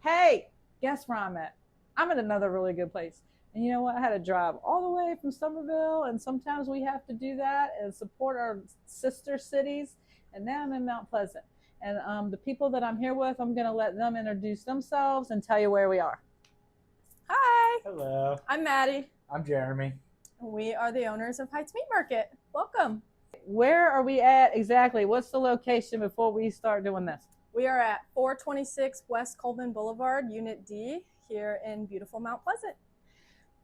Hey, guess where I'm at? I'm at another really good place. And you know what? I had to drive all the way from Summerville, and sometimes we have to do that and support our sister cities. And now I'm in Mount Pleasant. And the people that I'm here with, I'm going to let them introduce themselves and tell you where we are. Hi, Hello, I'm Maddie. I'm Jeremy. We are the owners of Heights Meat Market. Welcome. Where are we at exactly? What's the location before we start doing this? We are at 426 West Colvin Boulevard, Unit D, here in beautiful Mount Pleasant.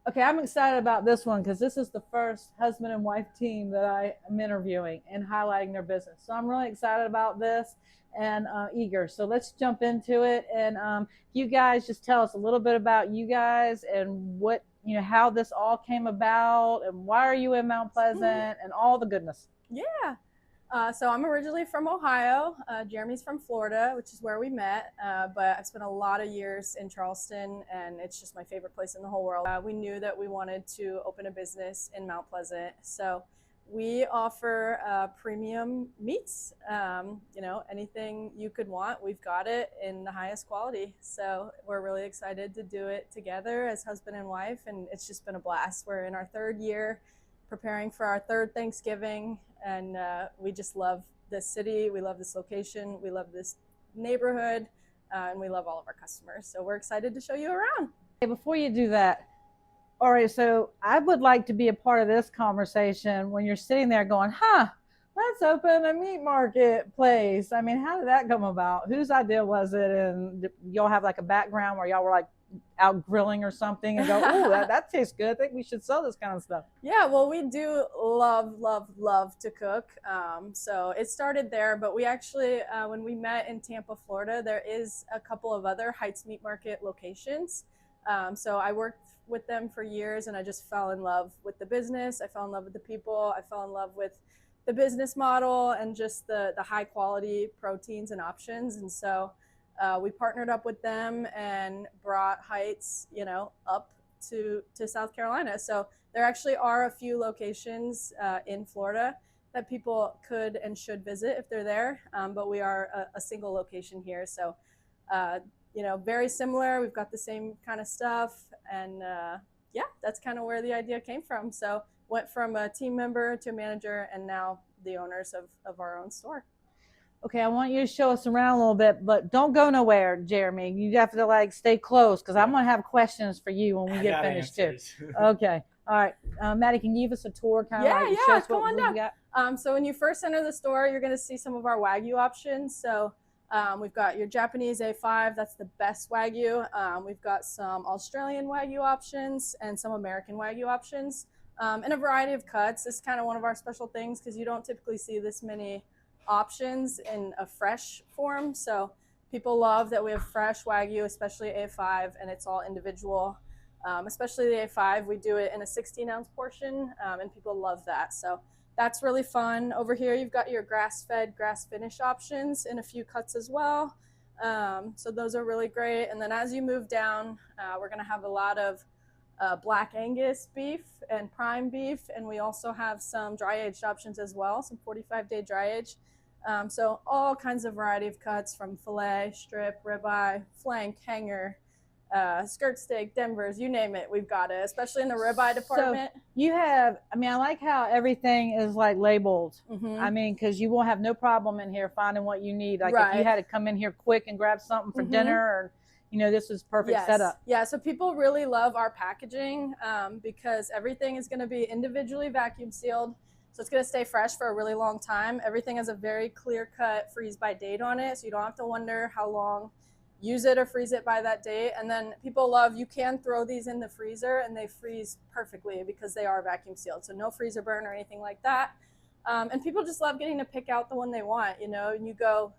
Okay, I'm excited about this one because this is the first husband and wife team that I am interviewing and highlighting their business. So I'm really excited about this and eager. So let's jump into it. And you guys just tell us a little bit about you guys and what, how this all came about and why are you in Mount Pleasant and all the goodness. Yeah. So I'm originally from Ohio. Jeremy's from Florida, which is where we met. But I've spent a lot of years in Charleston, and it's just my favorite place in the whole world. We knew that we wanted to open a business in Mount Pleasant. So we offer premium meats. Anything you could want, we've got it in the highest quality. So we're really excited to do it together as husband and wife, and it's just been a blast. We're in our third year, preparing for our third Thanksgiving, and we just love this city. We love this location. We love this neighborhood, and we love all of our customers. So we're excited to show you around. Hey, before you do that, all right, so I would like to be a part of this conversation when you're sitting there going, let's open a meat market place. I mean, how did that come about? Whose idea was it? And y'all have like a background where y'all were like out grilling or something and go, oh, that tastes good. I think we should sell this kind of stuff. Yeah, well, we do love to cook. So it started there, but we actually, when we met in Tampa, Florida, there is a couple of other Heights Meat Market locations. So I worked with them for years, and I just fell in love with the business. I fell in love with the people. I fell in love with the business model and just the high quality proteins and options. And so we partnered up with them and brought Heights, up to South Carolina. So there actually are a few locations in Florida that people could and should visit if they're there. But we are a single location here. So, very similar. We've got the same kind of stuff. And that's kind of where the idea came from. So went from a team member to a manager and now the owners of our own store. Okay, I want you to show us around a little bit, but don't go nowhere, Jeremy. You have to stay close because I'm going to have questions for you when we get finished too. Okay. All right. Maddie, can you give us a tour? Show us come on down. So when you first enter the store, you're going to see some of our Wagyu options. So we've got your Japanese A5. That's the best Wagyu. We've got some Australian Wagyu options and some American Wagyu options and a variety of cuts. This is kind of one of our special things because you don't typically see this many options in a fresh form. So people love that we have fresh Wagyu, especially A5, and it's all individual. Especially the A5, we do it in a 16-ounce portion, and people love that. So that's really fun. Over here, you've got your grass-fed, grass-finished options in a few cuts as well. So those are really great. And then as you move down, we're going to have a lot of Black Angus beef and prime beef, and we also have some dry-aged options as well, some 45-day dry-age. So all kinds of variety of cuts from filet, strip, ribeye, flank, hanger, skirt steak, Denver's, you name it, we've got it, especially in the ribeye department. So you have, I like how everything is labeled. Mm-hmm. Because you will have no problem in here finding what you need. If Right. you had to come in here quick and grab something for dinner, or, this is perfect setup. Yeah, so people really love our packaging because everything is going to be individually vacuum sealed. So it's going to stay fresh for a really long time. Everything has a very clear-cut freeze by date on it, so you don't have to wonder how long. Use it or freeze it by that date. And then people love, you can throw these in the freezer and they freeze perfectly because they are vacuum sealed. So no freezer burn or anything like that. And people just love getting to pick out the one they want, and you go,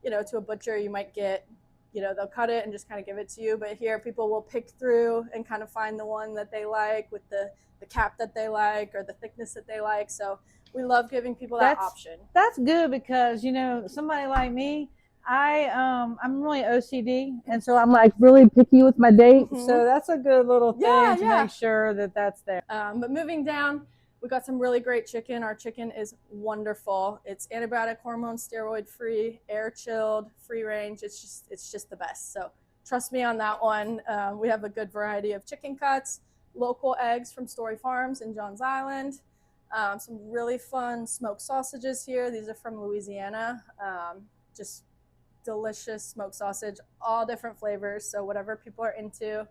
to a butcher, you might get, they'll cut it and just kind of give it to you. But here people will pick through and kind of find the one that they like with the cap that they like or the thickness that they like. So we love giving people that option. That's good because, somebody like me, I'm really OCD, and so I'm really picky with my dates. So that's a good little thing to make sure that that's there. But moving down, we've got some really great chicken. Our chicken is wonderful. It's antibiotic, hormone, steroid free, air chilled, free range. It's just the best. So trust me on that one. We have a good variety of chicken cuts, local eggs from Story Farms in Johns Island, some really fun smoked sausages here. These are from Louisiana. Just delicious smoked sausage, all different flavors, so whatever people are into.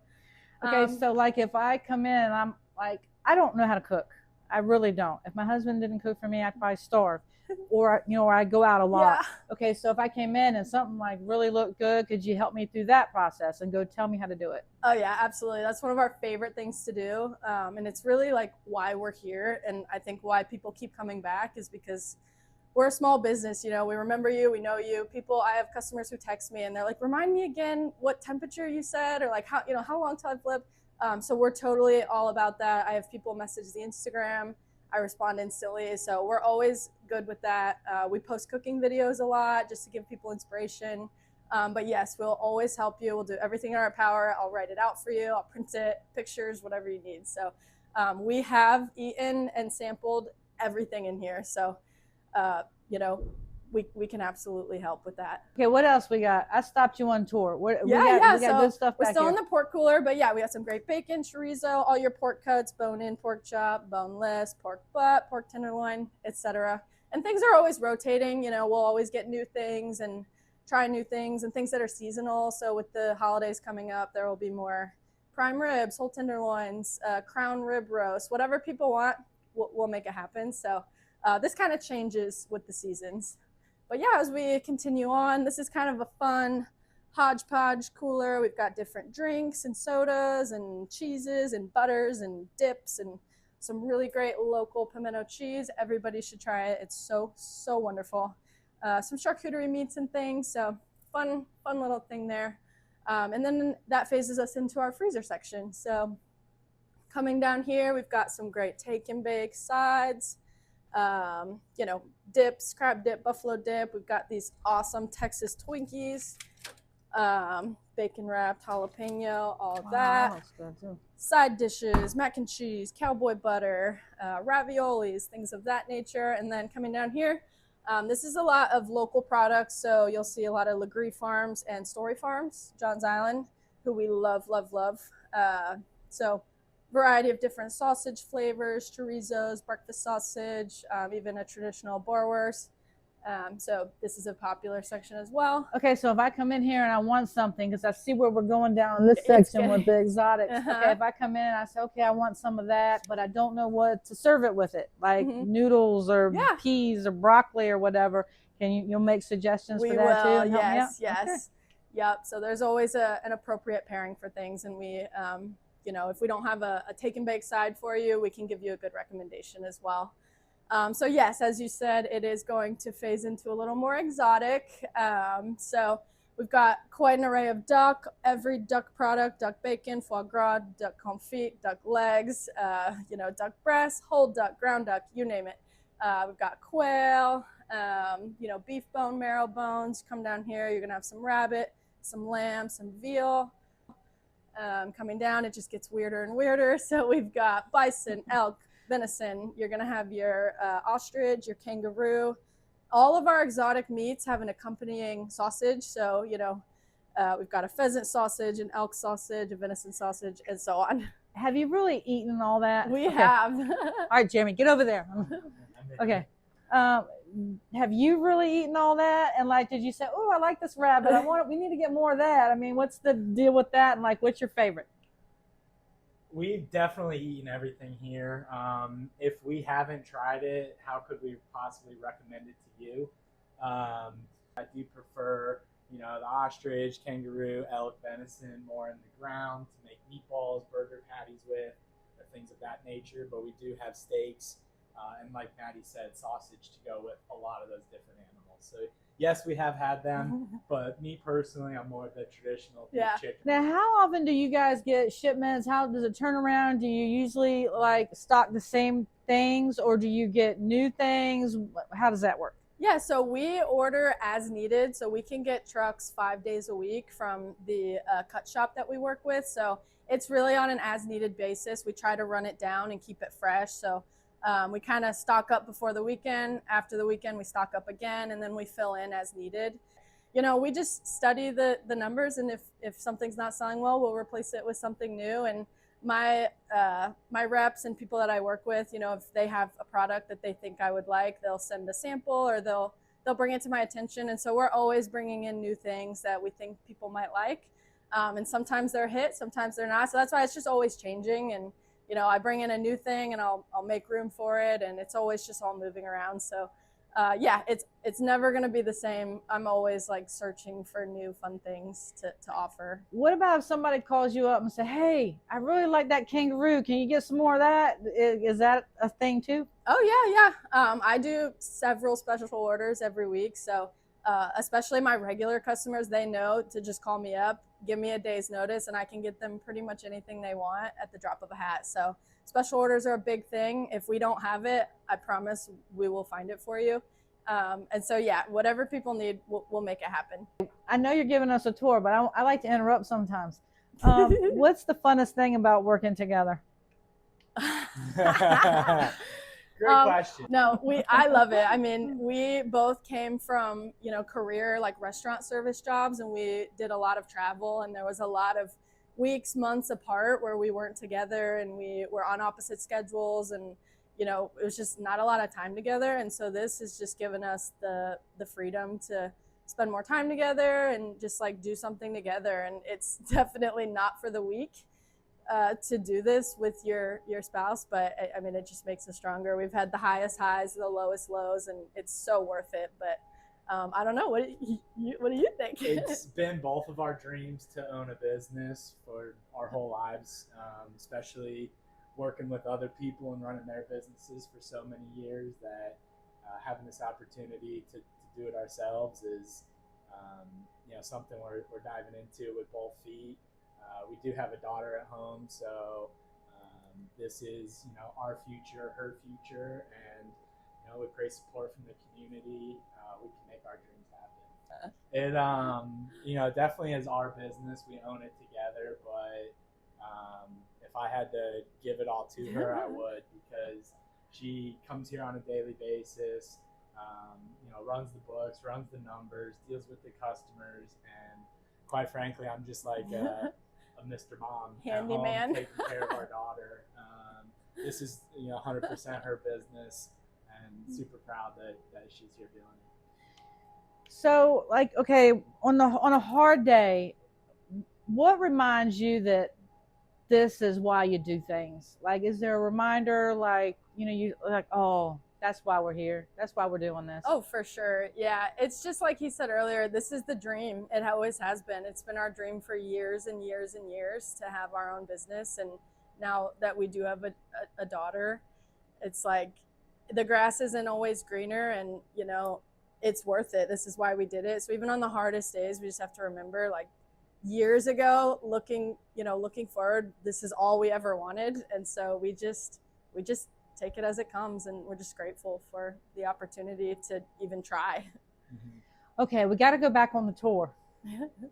Okay, so like if I come in and I'm like, I don't know how to cook. I really don't. If my husband didn't cook for me, I'd probably starve. Or, you know, or I go out a lot. Yeah. Okay, so if I came in and something like really looked good, could you help me through that process and go tell me how to do it? Oh yeah, absolutely. That's one of our favorite things to do. And it's really like why we're here. And I think why people keep coming back is because we're a small business. You know, we remember you, we know you. I have customers who text me and they're like, remind me again what temperature you said, or like how long till I flip. So we're totally all about that. I have people message the Instagram. I respond instantly. So we're always good with that. We post cooking videos a lot just to give people inspiration. But yes, we'll always help you. We'll do everything in our power. I'll write it out for you. I'll print it, pictures, whatever you need. So we have eaten and sampled everything in here. So, you know, we can absolutely help with that. Okay, what else we got? I stopped you on tour. We So got good stuff we're back still here. in the pork cooler, but yeah, we got some great bacon, chorizo, all your pork cuts, bone-in pork chop, boneless, pork butt, pork tenderloin, etc. And things are always rotating. You know, we'll always get new things and try new things and things that are seasonal. So with the holidays coming up, there will be more prime ribs, whole tenderloins, crown rib roast, whatever people want, we'll make it happen. So this kind of changes with the seasons. But yeah, as we continue on, this is kind of a fun hodgepodge cooler. We've got different drinks and sodas and cheeses and butters and dips and some really great local pimento cheese. Everybody should try it. It's so wonderful. Some charcuterie meats and things. So fun little thing there. And then that phases us into our freezer section. So coming down here, we've got some great take and bake sides. You know, dips, crab dip, buffalo dip. We've got these awesome Texas Twinkies, bacon wrapped jalapeno, all of that. That's good too. Side dishes, mac and cheese, cowboy butter, raviolis, things of that nature. And then coming down here, this is a lot of local products. So you'll see a lot of Legree Farms and Story Farms, Johns Island, who we love. So variety of different sausage flavors, chorizos, breakfast sausage, even a traditional boerewurst. So this is a popular section as well. Okay, so if I come in here and I want something, because I see where we're going down in this section with the exotics. Okay, if I come in and I say, okay, I want some of that, but I don't know what to serve it with it, like noodles or peas or broccoli or whatever. You'll make suggestions for that too? Yes. Okay. Yep. So there's always an appropriate pairing for things, and we you know, if we don't have a take and bake side for you, we can give you a good recommendation as well. So yes, as you said, it is going to phase into a little more exotic. So we've got quite an array of duck, every duck product, duck bacon, foie gras, duck confit, duck legs, you know, duck breasts, whole duck, ground duck, you name it. We've got quail, you know, beef bone, marrow bones. Come down here, you're gonna have some rabbit, some lamb, some veal. Coming down, it just gets weirder and weirder. So we've got bison, elk, venison. You're going to have your ostrich, your kangaroo. All of our exotic meats have an accompanying sausage. So, you know, we've got a pheasant sausage, an elk sausage, a venison sausage, and so on. Have you really eaten all that? We have. All right, Jeremy, get over there. Okay. Have you really eaten all that? And like, did you say, oh, I like this rabbit. We need to get more of that. I mean, what's the deal with that? And like, what's your favorite? We've definitely eaten everything here. If we haven't tried it, how could we possibly recommend it to you? I do prefer, you know, the ostrich, kangaroo, elk, venison, more in the ground to make meatballs, burger patties with, or things of that nature. But we do have steaks. And like Maddy said, sausage to go with a lot of those different animals. So yes, we have had them, but me personally, I'm more of the traditional beef chicken. Now, how often do you guys get shipments? How does it turn around? Do you usually like stock the same things, or do you get new things? How does that work? Yeah, so we order as needed. So we can get trucks 5 days a week from the cut shop that we work with. So it's really on an as needed basis. We try to run it down and keep it fresh. So we kind of stock up before the weekend. After the weekend, we stock up again, and then we fill in as needed. we just study the numbers, and if something's not selling well, we'll replace it with something new. And my reps and people that I work with, if they have a product that they think I would like, they'll send a sample, or they'll bring it to my attention. And so we're always bringing in new things that we think people might like. And sometimes they're a hit, sometimes they're not. So that's why it's just always changing. And, I bring in a new thing and I'll make room for it. And it's always just all moving around. So yeah, it's never going to be the same. I'm always like searching for new fun things to offer. What about if somebody calls you up and say, hey, I really like that kangaroo. Can you get some more of that? Is that a thing too? Oh yeah. I do several special orders every week. So especially my regular customers, they know to just call me up, give me a day's notice, and I can get them pretty much anything they want at the drop of a hat. So special orders are a big thing. If we don't have it, I promise we will find it for you. And so, yeah, whatever people need, we'll make it happen. I know you're giving us a tour, but I like to interrupt sometimes. What's the funnest thing about working together? Great question. No, I love it. I mean, we both came from, career like restaurant service jobs, and we did a lot of travel, and there was a lot of weeks, months apart where we weren't together, and we were on opposite schedules, and it was just not a lot of time together. And so this has just given us the freedom to spend more time together and just like do something together. And it's definitely not for the weak to do this with your spouse, but I mean, it just makes us stronger. We've had the highest highs, the lowest lows, and it's so worth it. But I don't know. What do you think? It's been both of our dreams to own a business for our whole lives, especially working with other people and running their businesses for so many years, that having this opportunity to do it ourselves is something we're diving into with both feet. We do have a daughter at home, so this is our future, her future, and with great support from the community, we can make our dreams happen. It definitely is our business. We own it together, but if I had to give it all to her, I would, because she comes here on a daily basis, runs the books, runs the numbers, deals with the customers, and quite frankly, I'm just like a Mr. Mom handyman at home, taking care of our daughter. This is 100% her business, and super proud that she's here doing it. So, like, okay, on a hard day, what reminds you that this is why you do things? Like, is there a reminder, like, you like, oh, that's why we're here, that's why we're doing this? Oh, for sure. Yeah, it's just like he said earlier, this is the dream. It always has been. It's been our dream for years and years and years to have our own business. And now that we do have a daughter, it's like the grass isn't always greener, and it's worth it. This is why we did it. So even on the hardest days, we just have to remember, like, years ago, looking forward, this is all we ever wanted. And so we just take it as it comes, and we're just grateful for the opportunity to even try. Okay, we got to go back on the tour.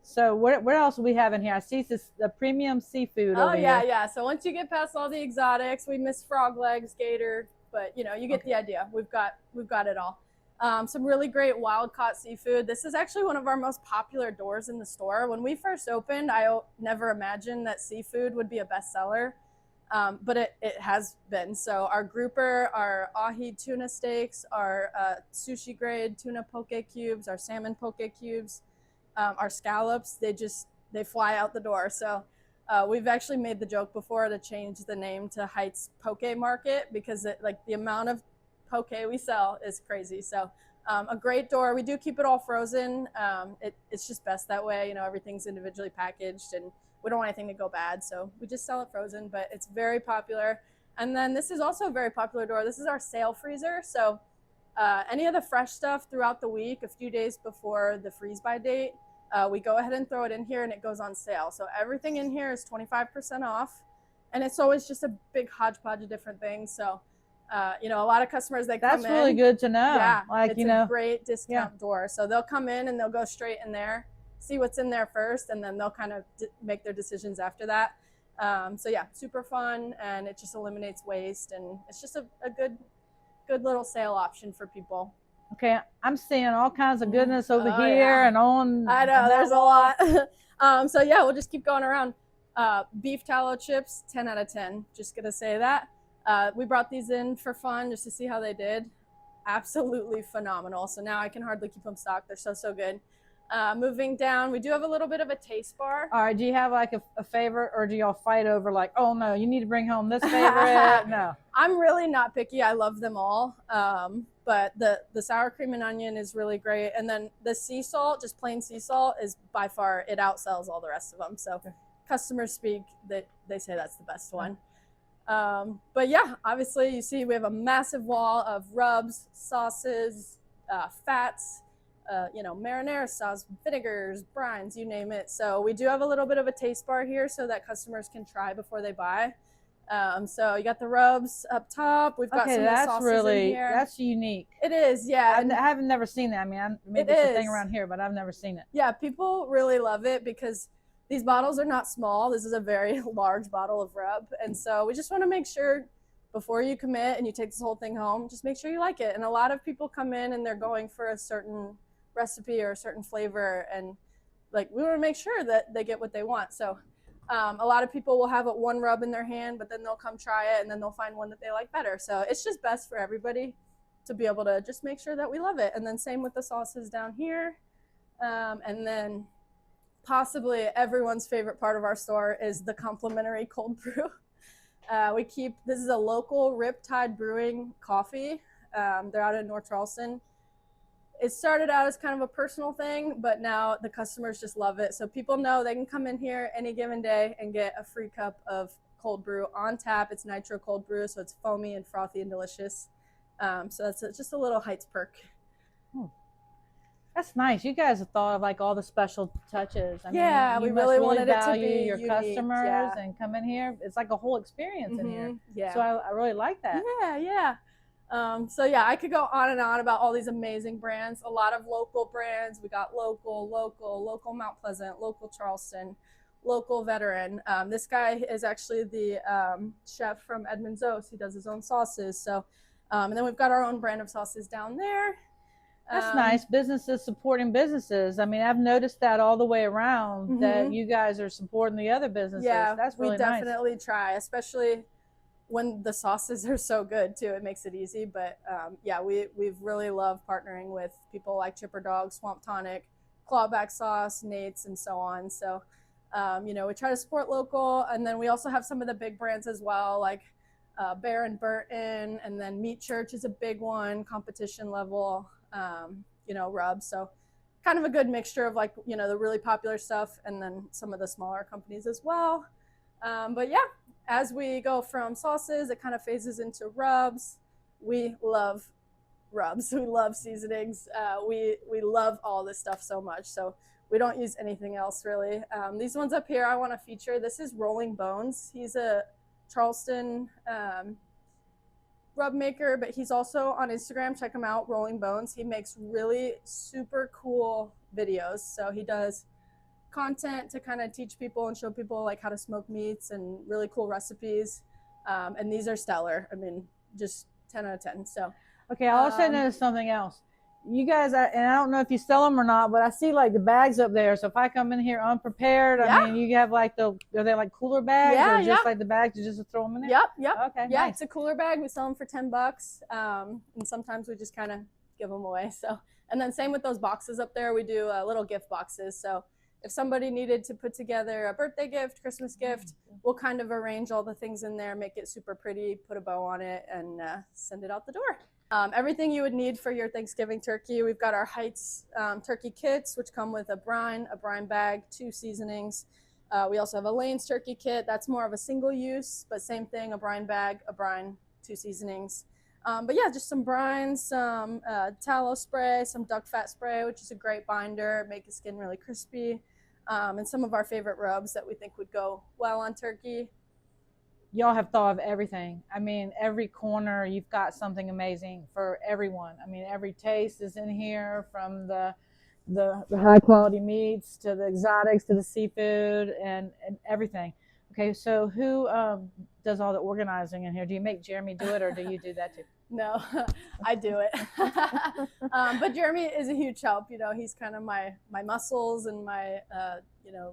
So what else do we have in here? I see the premium seafood over here. Yeah. So once you get past all the exotics, we miss frog legs, gator, but you get the idea. We've got it all. Some really great wild caught seafood. This is actually one of our most popular doors in the store. When we first opened, I never imagined that seafood would be a bestseller. But it has been. So our grouper, our ahi tuna steaks, our sushi grade tuna poke cubes, our salmon poke cubes, our scallops, they fly out the door. So we've actually made the joke before to change the name to Heights Poke Market, because the amount of poke we sell is crazy. So a great door. We do keep it all frozen. It's just best that way. Everything's individually packaged, and we don't want anything to go bad, so we just sell it frozen, but it's very popular. And then this is also a very popular door. This is our sale freezer. So any of the fresh stuff throughout the week, a few days before the freeze by date, we go ahead and throw it in here, and it goes on sale. So everything in here is 25% off, and it's always just a big hodgepodge of different things. So a lot of customers, they come in. That's really good to know. Yeah, like, it's a great discount door. So they'll come in and they'll go straight in there, see what's in there first, and then they'll kind of make their decisions after that. So yeah, super fun, and it just eliminates waste, and it's just a good little sale option for people. Okay, I'm seeing all kinds of goodness over here and on. I know, there's a lot. So yeah, we'll just keep going around. Beef tallow chips, 10 out of 10. Just gonna say that. We brought these in for fun just to see how they did. Absolutely phenomenal. So now I can hardly keep them stocked. They're so good. Moving down, we do have a little bit of a taste bar. All right, do you have like a favorite, or do y'all fight over like, oh no, you need to bring home this favorite? No. I'm really not picky. I love them all. But the sour cream and onion is really great. And then the sea salt, just plain sea salt, is by far, it outsells all the rest of them. So customers speak that they say that's the best one. But yeah, obviously you see we have a massive wall of rubs, sauces, fats, marinara sauce, vinegars, brines, you name it. So we do have a little bit of a taste bar here so that customers can try before they buy. So you got the rubs up top. We've got some of the sauces in here. That's unique. It is, yeah. I haven't never seen that. I mean, maybe it's a thing around here, but I've never seen it. Yeah, people really love it because these bottles are not small. This is a very large bottle of rub. And so we just want to make sure before you commit and you take this whole thing home, just make sure you like it. And a lot of people come in and they're going for a certain recipe or a certain flavor, and like we want to make sure that they get what they want. So a lot of people will have one rub in their hand, but then they'll come try it and then they'll find one that they like better. So it's just best for everybody to be able to just make sure that we love it. And then same with the sauces down here. And then possibly everyone's favorite part of our store is the complimentary cold brew. This is a local Riptide Brewing coffee. They're out in North Charleston. It started out as kind of a personal thing, but now the customers just love it. So people know they can come in here any given day and get a free cup of cold brew on tap. It's nitro cold brew, so it's foamy and frothy and delicious. So that's just a little Heights perk. That's nice. You guys have thought of like all the special touches. I mean, we really wanted it to be your unique, customers and come in here. It's like a whole experience in here. Yeah. So I really like that. Yeah. So yeah, I could go on and on about all these amazing brands. A lot of local brands. We got local Mount Pleasant, local Charleston, local veteran. This guy is actually the chef from Edmond's Oast. He does his own sauces. So, and then we've got our own brand of sauces down there. That's nice. Businesses supporting businesses. I mean, I've noticed that all the way around that you guys are supporting the other businesses. Yeah, that's really nice. We definitely try, especially when the sauces are so good too. It makes it easy. But yeah, we've really loved partnering with people like Chipper Dog, Swamp Tonic, Clawback Sauce, Nate's, and so on. So, we try to support local. And then we also have some of the big brands as well, like Bear and Burton, and then Meat Church is a big one, competition level, rubs. So kind of a good mixture of like, the really popular stuff and then some of the smaller companies as well. But yeah, as we go from sauces, it kind of phases into rubs. We love rubs. We love seasonings. We love all this stuff so much. So we don't use anything else really. These ones up here I want to feature. This is Rolling Bones. He's a Charleston rub maker, but he's also on Instagram. Check him out, Rolling Bones. He makes really super cool videos. So he does content to kind of teach people and show people like how to smoke meats and really cool recipes. And these are stellar. I mean, just 10 out of 10. So okay, I also noticed something else. You guys, and I don't know if you sell them or not, but I see like the bags up there. So if I come in here unprepared, I mean, you have like are they like cooler bags or just like the bags you just throw them in there? Yep. Okay. Yeah, nice. It's a cooler bag. We sell them for $10. And sometimes we just kind of give them away. So, and then same with those boxes up there. We do little gift boxes. So if somebody needed to put together a birthday gift, Christmas gift, we'll kind of arrange all the things in there, make it super pretty, put a bow on it, and send it out the door. Everything you would need for your Thanksgiving turkey. We've got our Heights turkey kits, which come with a brine bag, 2 seasonings. We also have a Lane's turkey kit. That's more of a single use, but same thing, a brine bag, a brine, 2 seasonings. But yeah, just some brines, some tallow spray, some duck fat spray, which is a great binder, make the skin really crispy, and some of our favorite rubs that we think would go well on turkey. Y'all have thought of everything. I mean, every corner you've got something amazing for everyone. I mean, every taste is in here, from the high quality meats to the exotics to the seafood and everything. Okay, so who does all the organizing in here? Do you make Jeremy do it, or do you do that too? No, I do it. But Jeremy is a huge help. You know, he's kind of my muscles and my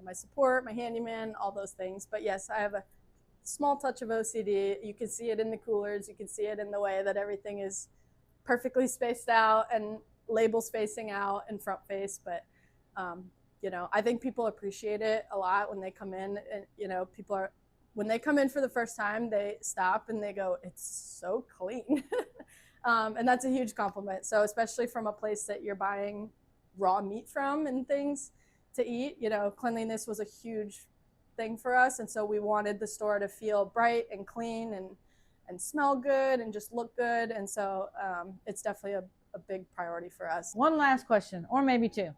my support, my handyman, all those things. But yes, I have a small touch of OCD. You can see it in the coolers. You can see it in the way that everything is perfectly spaced out and labels facing out and front face. But I think people appreciate it a lot when they come in, and when they come in for the first time, they stop and they go, "It's so clean." And that's a huge compliment. So especially from a place that you're buying raw meat from and things to eat, cleanliness was a huge thing for us. And so we wanted the store to feel bright and clean and smell good and just look good. And so it's definitely a big priority for us. One last question, or maybe two.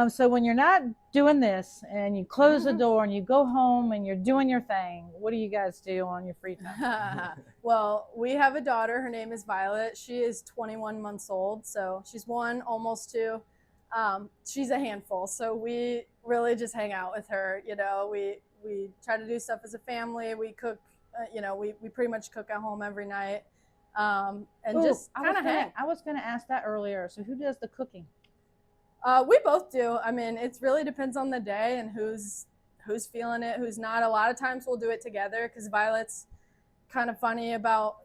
So when you're not doing this and you close the door and you go home and you're doing your thing, what do you guys do on your free time? Well, we have a daughter. Her name is Violet. She is 21 months old. So she's 1, almost 2. She's a handful. So we really just hang out with her. We try to do stuff as a family. We cook, we pretty much cook at home every night. Just kind of hang. I was going to ask that earlier. So who does the cooking? We both do. I mean, it really depends on the day and who's feeling it, who's not. A lot of times we'll do it together because Violet's kind of funny about,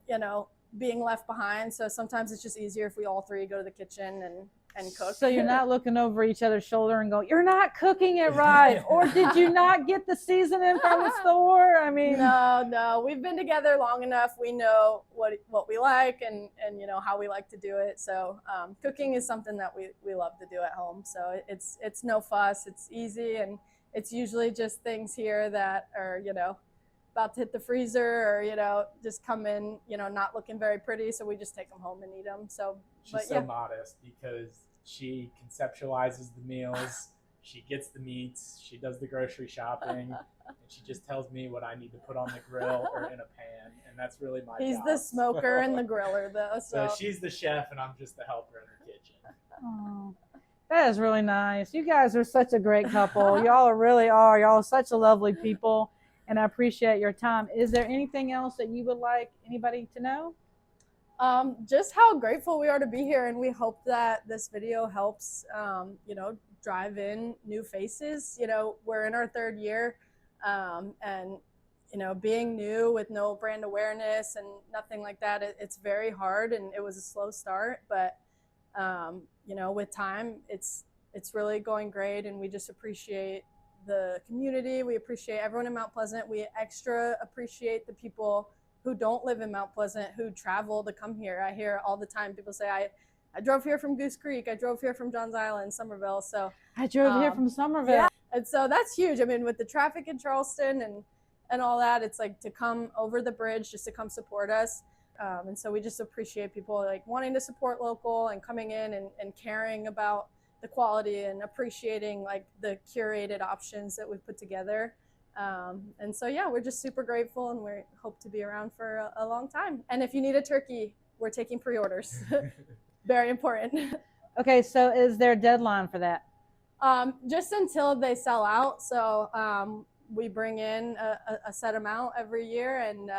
being left behind. So sometimes it's just easier if we all 3 go to the kitchen and cook. So you're not looking over each other's shoulder and go, "You're not cooking it right," or "Did you not get the seasoning from the store?" I mean, no, we've been together long enough. We know what we like and how we like to do it. So cooking is something that we love to do at home. So it's no fuss. It's easy, and it's usually just things here that are about to hit the freezer or just come in not looking very pretty. So we just take them home and eat them. So she's so modest because she conceptualizes the meals, she gets the meats, she does the grocery shopping, and she just tells me what I need to put on the grill or in a pan, and that's really my job. He's the smoker and the griller, though. So she's the chef, and I'm just the helper in the kitchen. Oh, that is really nice. You guys are such a great couple. Y'all really are. Y'all are such a lovely people, and I appreciate your time. Is there anything else that you would like anybody to know? Just how grateful we are to be here, and we hope that this video helps drive in new faces. We're in our 3rd year, and being new with no brand awareness and nothing like that, it's very hard, and it was a slow start, but with time it's really going great, and we just appreciate the community. We appreciate everyone in Mount Pleasant. We extra appreciate the people who don't live in Mount Pleasant, who travel to come here. I hear all the time people say, I drove here from Goose Creek, I drove here from Johns Island, Somerville. So I drove here from Somerville. Yeah. And so that's huge. I mean, with the traffic in Charleston and all that, it's like to come over the bridge just to come support us. And so we just appreciate people like wanting to support local and coming in and caring about the quality and appreciating like the curated options that we've put together. And so, yeah, we're just super grateful, and we hope to be around for a long time. And if you need a turkey, we're taking pre-orders. Very important. Okay, so is there a deadline for that? Just until they sell out. So we bring in a set amount every year, and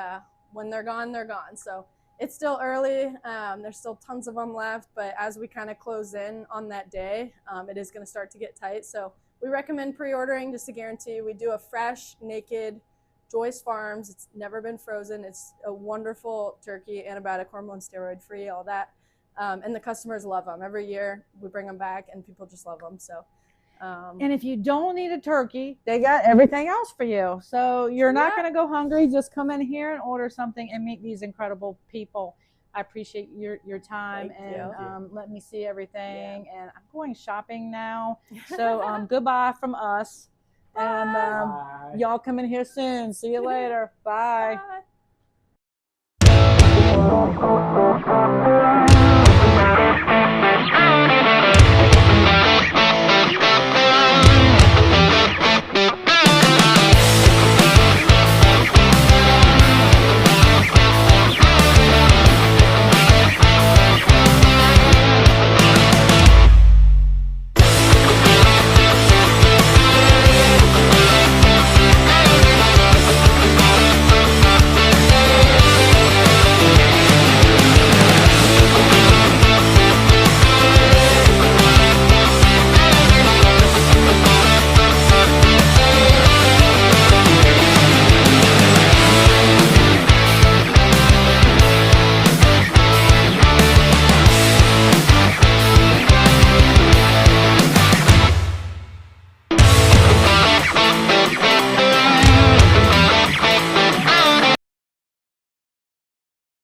when they're gone, they're gone. So it's still early. There's still tons of them left, but as we kind of close in on that day, it is going to start to get tight. So we recommend pre-ordering just to guarantee. We do a fresh, naked Joyce Farms. It's never been frozen. It's a wonderful turkey, antibiotic, hormone, steroid free, all that. And the customers love them. Every year we bring them back, and people just love them. So, and if you don't need a turkey, they got everything else for you. So you're not going to go hungry. Just come in here and order something and meet these incredible people. I appreciate your time. Thank and let me see everything. Yeah. And I'm going shopping now. So goodbye from us. And y'all come in here soon. See you later. Bye. Bye.